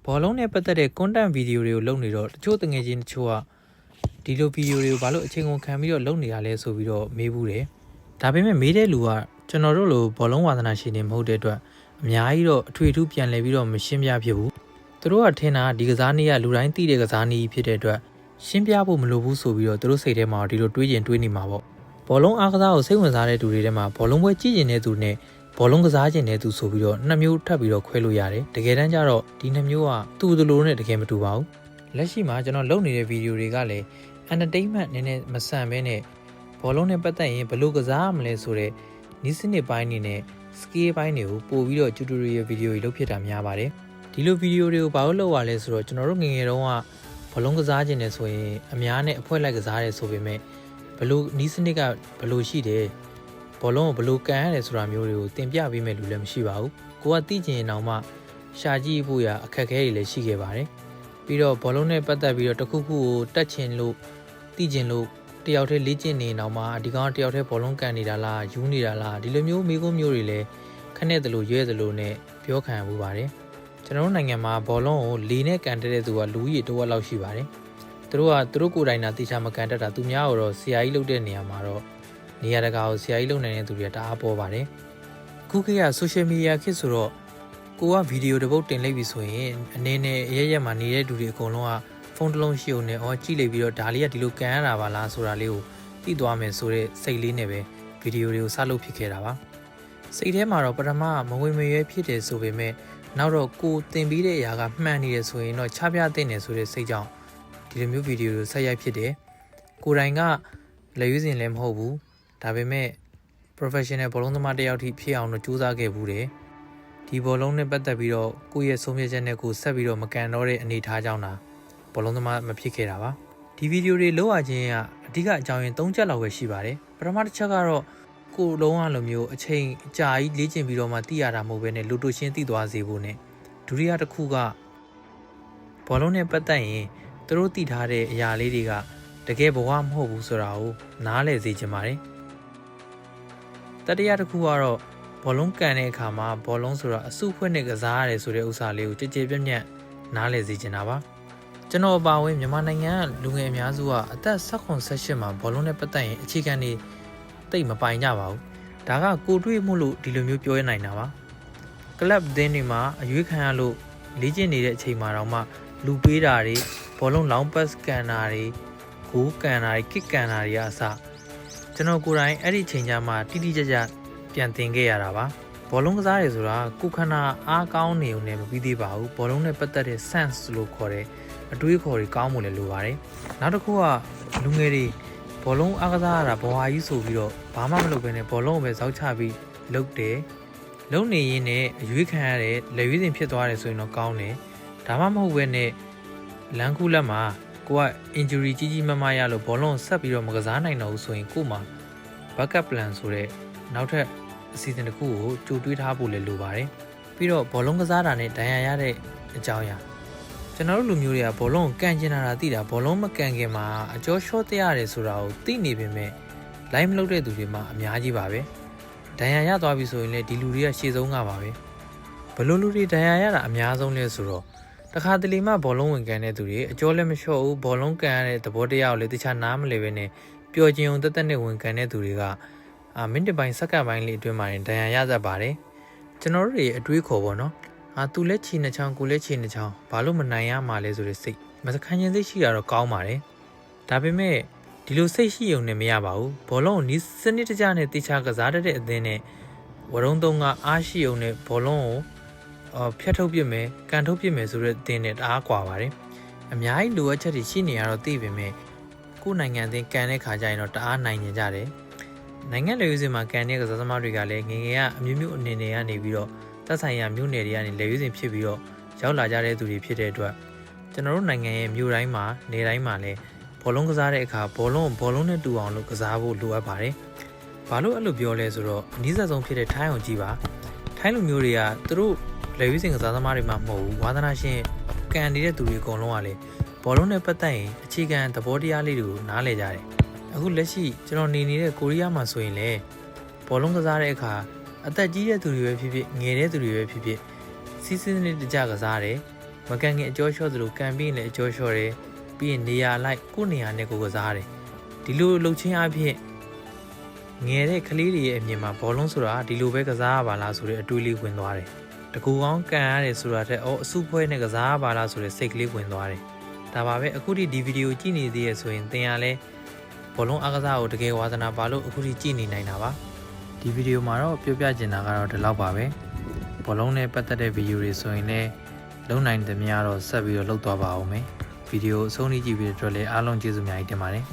ဘောလုံးနဲ့ပတ်သက်တဲ့ content video တွေကိုလုပ်နေတော့တချို့တငယ်ချင်းတချို့ကဒီလို video တွေကိုဘာလို့အချိန်ကုန်ခံပြီးတော့လုပ်နေရလဲဆိုပြီးတော့မေးဘူးတယ်ဒါပေမဲ့မေးတဲ့လူကကျွန်တော်တို့လိုဘောလုံးဝါသနာရှင်တွေမဟုတ်တဲ့အတွက်အများကြီးတော့အထွေထူးပြန်လဲပြီးတော့မရှင်းပြဖြစ်ဘူးသူတို့ကထင်တာဒီကစားနည်းကလူတိုင်းသိတဲ့ကစားနည်းဖြစ်တဲ့အတွက်ရှင်းပြဖို့မလိုဘူးဆိုပြီးတော့သူတို့စိတ်ထဲမှာဒီလိုတွေးကျင်တွေးနေမှာပေါ့ဘောလုံးအားကစားကိုစိတ်ဝင်စားတဲ့သူတွေထဲမှာဘောလုံးပွဲကြည့်ကျင်တဲ့သူနဲ့ဘောလုံးကစားကျင်တဲ့သူဆိုပြီးတော့နှစ်မျိုးထပ်ပြီးတော့ခွဲလို့ရတယ်တကယ်တမ်းကျတော့ဒီနှစ်မျိုးကသူ့သူလိုနဲ့တကယ်မတူပါဘူးလက်ရှိမှာကျွန်တော်လုပ်နေတဲ့ဗီဒီယိုတွေကလည်း entertainment နည်းနည်းမဆန်ဘဲနဲ့ဘောလုံးနဲ့ပတ်သက်ရင်ဘယ်လိုကစားရမလဲဆိုတဲ့နီးစနစ်ပိုင်းနေနဲ့ skill ပိုင်းတွေကိုပို့ပြီးတော့ tutorial ဗီဒီယိုတွေလုပ်ဖြစ်တာများပါတယ်ဒီလိုဗီဒီယိုတွေကိုဘာလို့လုပ်ရလဲဆိုတော့ကျွန်တော်တို့ငယ်ငယ်တုန်းကဘောလုံးကစားကျင်တယ်ဆိုရင်အများနဲ့အဖွဲလိုက်ကစားတယ်ဆိုပေမဲ့ဘယ်လိုနီးစနစ်ကဘယ်လိုရှိတယ်ဘောလုံးကိုဘယ်လိုကန်ရတယ်ဆိုတာမျိုးတွေကိုသင်ပြပေးမယ်လူလည်းမရှိပါဘူးကိုကသိကျင်ရင်တော့မှရှာကြည့်ဖို့ရအခက်အခဲတွေလည်းရှိခဲ့ပါတယ်ပြီးတော့ဘောလုံးနဲ့ပတ်သက်ပြီးတော့တစ်ခုခုကိုတက်ချင်လို့သိကျင်လို့တယောက်တည်းလေ့ကျင့်နေတော့မှဒီကောင်တယောက်တည်းဘောလုံးကန်နေတာလားယူနေတာလားဒီလိုမျိုးမိကုန်းမျိုးတွေလည်းခနဲ့တလို့ရွဲသလိုနဲ့ပြောခံရမှုပါတယ်ကျွန်တော်တို့နိုင်ငံမှာဘောလုံးကိုလေနဲ့ကန်တဲ့သူကလူကြီးတစ်ဝက်လောက်ရှိပါတယ်သူတို့ကိုယ်တိုင်သာတေချာမကန်တတ်တာသူများတော့ဆရာကြီးလုပ်တဲ့နေရာမှာတော့နေရာတကာကိုဆရာကြီးလုပ်နေတဲ့သူတွေကတအားပေါ်ပါတယ်အခုခေတ်က social media ခေတ်ဆိုတော့ကိုကဗီဒီယိုတစ်ပုဒ်တင်လိုက်ပြီဆိုရင်အနေနဲ့အရက်မှာနေတဲ့သူတွေအကုန်လုံးကဖုန်းတစ်လုံးရှိုံနဲ့ကြည့်လိုက်ပြီးတော့ဒါလေးကဒီလိုကန်ရတာပါလားဆိုတာလေးကိုသိသွားမယ်ဆိုတဲ့စိတ်လေးနဲ့ပဲဗီဒီယိုတွေကိုစလုပ်ဖြစ်ခဲ့တာပါစိတ်ထဲမှာတော့ပထမမဝင်မရွေးဖြစ်တယ်ဆိုပေမဲ့နောက်တော့ကိုတင်ပြီးတဲ့အရာကမှန်နေတယ်ဆိုရင်တော့ချပြတဲ့နေဆိုတဲ့စိတ်ကြောင့်ဒီလိုမျိုးဗီဒီယိုတွေဆက်ရိုက်ဖြစ်တယ်ကိုယ်တိုင်ကလက်ရွေးစင်လည်းမဟုတ်ဘူးဒါပေမဲ့ professional ဘောလုံးသမားတစ်ယောက်ထိဖြစ်အောင်တော့ကြိုးစားခဲ့ဘူးတယ်ဒီဘောလုံးနဲ့ပတ်သက်ပြီးတော့ကိုယ့်ရဲ့ဆုံးဖြတ်ချက်နဲ့ကိုဆက်ပြီးတော့မကန်တော့တဲ့အနေအထားကြောင့်ဘောလုံးသမားမဖြစ်ခဲ့တာပါဒီဗီဒီယိုတွေလောက်ရခြင်းကအဓိကအကြောင်းရင်း၃ချက်လောက်ပဲရှိပါတယ်ပထမတစ်ချက်ကတော့ကိုလုံးအလိုမျိုးအချိန်အကြာကြီးလေ့ကျင့်ပြီးတော့မှသိရတာမဟုတ်ဘဲနဲ့လူတို့ရှင်းသိသွားစေဖို့နဲ့ဒုတိယတစ်ခုကဘောလုံးနဲ့ပတ်သက်ရင်သူတို့သိထားတဲ့အရာလေးတွေကတကယ်ဘဝမဟုတ်ဘူးဆိုတာကိုနားလည်စေချင်ပါတယ်တတိယတစ်ခုကတော့ဘောလုံးကန်တဲ့အခါမှာဘောလုံးဆိုတာအစုဖွဲ့နဲ့ကစားရတယ်ဆိုတဲ့ဥစ္စာလေးကိုကြည်ကြည်ပြတ်ပြတ်နားလည်စေချင်တာပါကျွန်တော်အပါအဝင်မြန်မာနိုင်ငံကလူငယ်အများစုကအသက်16-18မှာဘောလုံးနဲ့ပတ်သက်ရင်အခြေခံတွေတိတ်မပိုင်ကြပါဘူးဒါကကိုတွေးမှုလို့ဒီလိုမျိုးပြောရနိုင်တာပါကလပ်အသင်းတွေမှာအရွေးခံရလို့လေ့ကျင့်နေတဲ့အချိန်မှာတော့မှလူပေးတာတွေဘောလုံးလောင်းပတ်ကန်တာတွေဂိုးကန်တာတွေကစ်ကန်တာတွေကအစကျွန်တော်ကိုယ်တိုင်အဲ့ဒီအချိန်ကျမှတိတိကျကျပြန်သင်ခဲ့ရတာပါဘောလုံးကစားရဲဆိုတာကိုခန္ဓာအားကောင်းနေုံနဲ့မပြီးသေးပါဘူးဘောလုံးနဲ့ပတ်သက်တဲ့ sense လို့ခေါ်တဲ့အတွေးခေါ်တွေကောင်းမှုလည်းလိုပါတယ်နောက်တစ်ခုကလူငယ်တွေဘောလုံးအားကစားရတာဘဝကြီးဆိုပြီးတော့ဘာမှမလုပ်ဘဲနဲ့ဘောလုံးကိုပဲဇောက်ချပြီးလုပ်တယ်လုပ်နေရင်းနဲ့အရွေးခံရတဲ့လက်ရွေးစင်ဖြစ်သွားတယ်ဆိုရင်တော့ကောင်းတယ်ဒါမှမဟုတ်ဘဲနဲ့လမ်းခုလက်မှာကိုက injury ကြီးကြီးမားမားရလို့ဘောလုံးဆက်ပြီးတော့မကစားနိုင်တော့ဘူးဆိုရင်ကို့မှာ backup plan ဆိုတဲ့နောက်ထပ်အစီအစဉ်တစ်ခုကိုကြိုတွေးထားဖို့လည်းလိုပါတယ်ပြီးတော့ဘောလုံးကစားတာနဲ့ဒဏ်ရာရတဲ့အကြောင်းအရာကျွန်တော်တို့လူမျိုးတွေကဘောလုံးကိုကန်ကျင်တာသိတာဘောလုံးမကန်ခင်မှာအကျော်ရှော့တရတယ်ဆိုတာကိုသိနေပေမဲ့ live မလုပ်တဲ့သူတွေမှာအများကြီးပါပဲဒဏ်ရာရသွားပြီဆိုရင်လည်းဒီလူတွေကရှေ့ဆုံးကပါပဲဘလို့လူတွေဒဏ်ရာရတာအများဆုံးလဲဆိုတော့တခါတလေမှဘောလုံးဝင်ကန်တဲ့သူတွေအကျော်လည်းမလျှော့ဘူးဘောလုံးကန်ရတဲ့သဘောတရားကိုလည်းတခြားနားမလည်ပဲနဲ့ပျော်ကျင်အောင်တက်နဲ့ဝင်ကန်တဲ့သူတွေကမိနစ်ပိုင်းစက္ကန့်ပိုင်းလေးအတွင်းမှာဒဏ်ရာရတတ်ပါတယ်ကျွန်တော်တို့တွေအတွေးခေါ်ပေါ့နော်သူလည်းခြေနှချောင်းကိုလည်းခြေနှချောင်းဘာလို့မနိုင်ရမှာလဲဆိုတဲ့စိတ်မစခန်းချင်းစိတ်ရှိတာတော့ကောင်းပါတယ်ဒါပေမဲ့ဒီလိုစိတ်ရှိုံနဲ့မရပါဘူးဘောလုံးကိုနီးစနစ်တကျနဲ့တေချာကစားတတ်တဲ့အသင်းနဲ့ဝရုံးသုံးကအားရှိုံနဲ့ဘောလုံးကိုဖြတ်ထုတ်ပစ်မယ်ကန်ထုတ်ပစ်မယ်ဆိုတဲ့အသင်းနဲ့တအားကွာပါတယ်အများကြီးလိုအပ်ချက်တွေရှိနေရတော့သိပေမဲ့ကိုယ်နိုင်ငံအသင်းကန်တဲ့ခါကျရင်တော့တအားနိုင်နေကြတယ်နိုင်ငံလေရွေးစင်မှာကန်တဲ့ကစားသမားတွေကလည်းငယ်ငယ်ကအမျိုးမျိုးအနေနဲ့ကနေပြီးတော့သက်ဆိုင်ရာမြို့နယ်တွေကနေလေရွေးစင်ဖြစ်ပြီးတော့ရောက်လာကြတဲ့သူတွေဖြစ်တဲ့အတွက်ကျွန်တော်တို့နိုင်ငံရဲ့မြို့တိုင်းမှာနေတိုင်းမှာလည်းဘောလုံးကစားတဲ့အခါဘောလုံးနဲ့တူအောင်လို့ကစားဖို့လိုအပ်ပါတယ်။ဘာလို့အဲ့လိုပြောလဲဆိုတော့အနည်းဆုံးဖြစ်တဲ့ထိုင်းအောင်ကြည့်ပါ။ထိုင်းလူမျိုးတွေကသူတို့လေရွေးစင်ကစားသမားတွေမှမဟုတ်ဘူးဝါသနာရှင်ကန်နေတဲ့သူတွေအကုန်လုံးကလည်းဘောလုံးနဲ့ပတ်သက်ရင်အခြေခံသဘောတရားလေးတွေကိုနားလည်ကြတယ်။အခုလက်ရှိကျွန်တော်နေနေတဲ့ကိုရီးယားမှာဆိုရင်လည်းဘောလုံးကစားတဲ့အခါအသက်ကြီးတဲ့သူတွေပဲဖြစ်ဖြစ်ငယ်တဲ့သူတွေပဲဖြစ်ဖြစ်စီးစင်းနေတကြကစားတယ် မကန်ခင်အကျော်လျှော့သလိုကန်ပြီးရင်လည်းအကျော်လျှော့တယ်ပြီးရင်နေရာလိုက်ကိုယ့်နေရာနဲ့ကိုယ်ကစားတယ်ဒီလိုလှုပ်ချင်းအဖြစ်ငယ်တဲ့ကလေးတွေရဲ့အမြင်မှာဘောလုံးဆိုတာဒီလိုပဲကစားရပါလားဆိုတဲ့အတွေးလေးဝင်သွားတယ်တကူကောင်းကန်ရတယ်ဆိုတာထက်အစုဖွဲနဲ့ကစားရပါလားဆိုတဲ့စိတ်ကလေးဝင်သွားတယ်ဒါပါပဲအခုဒီဗီဒီယိုကြည့်နေသေးရဆိုရင်သင်ရလဲဘောလုံးအားကစားကိုတကယ်ဝါသနာပါလို့အခုထိကြည့်နေနိုင်တာပါဒီဗီဒီယိုမှာတော့ပြောပြချင်တာကတော့ဒီလောက်ပါပဲဘောလုံးနဲ့ပတ်သက်တဲ့ဗီဒီယိုတွေဆိုရင်လည်းလုံနိုင်သမျှတော့ဆက်ပြီးတော့လုပ်သွားပါအောင်မယ်ဗီဒီယိုအဆုံးထိကြည့်ပြီးတော့လည်းအားလုံးကျေးဇူးများကြီးတင်ပါတယ်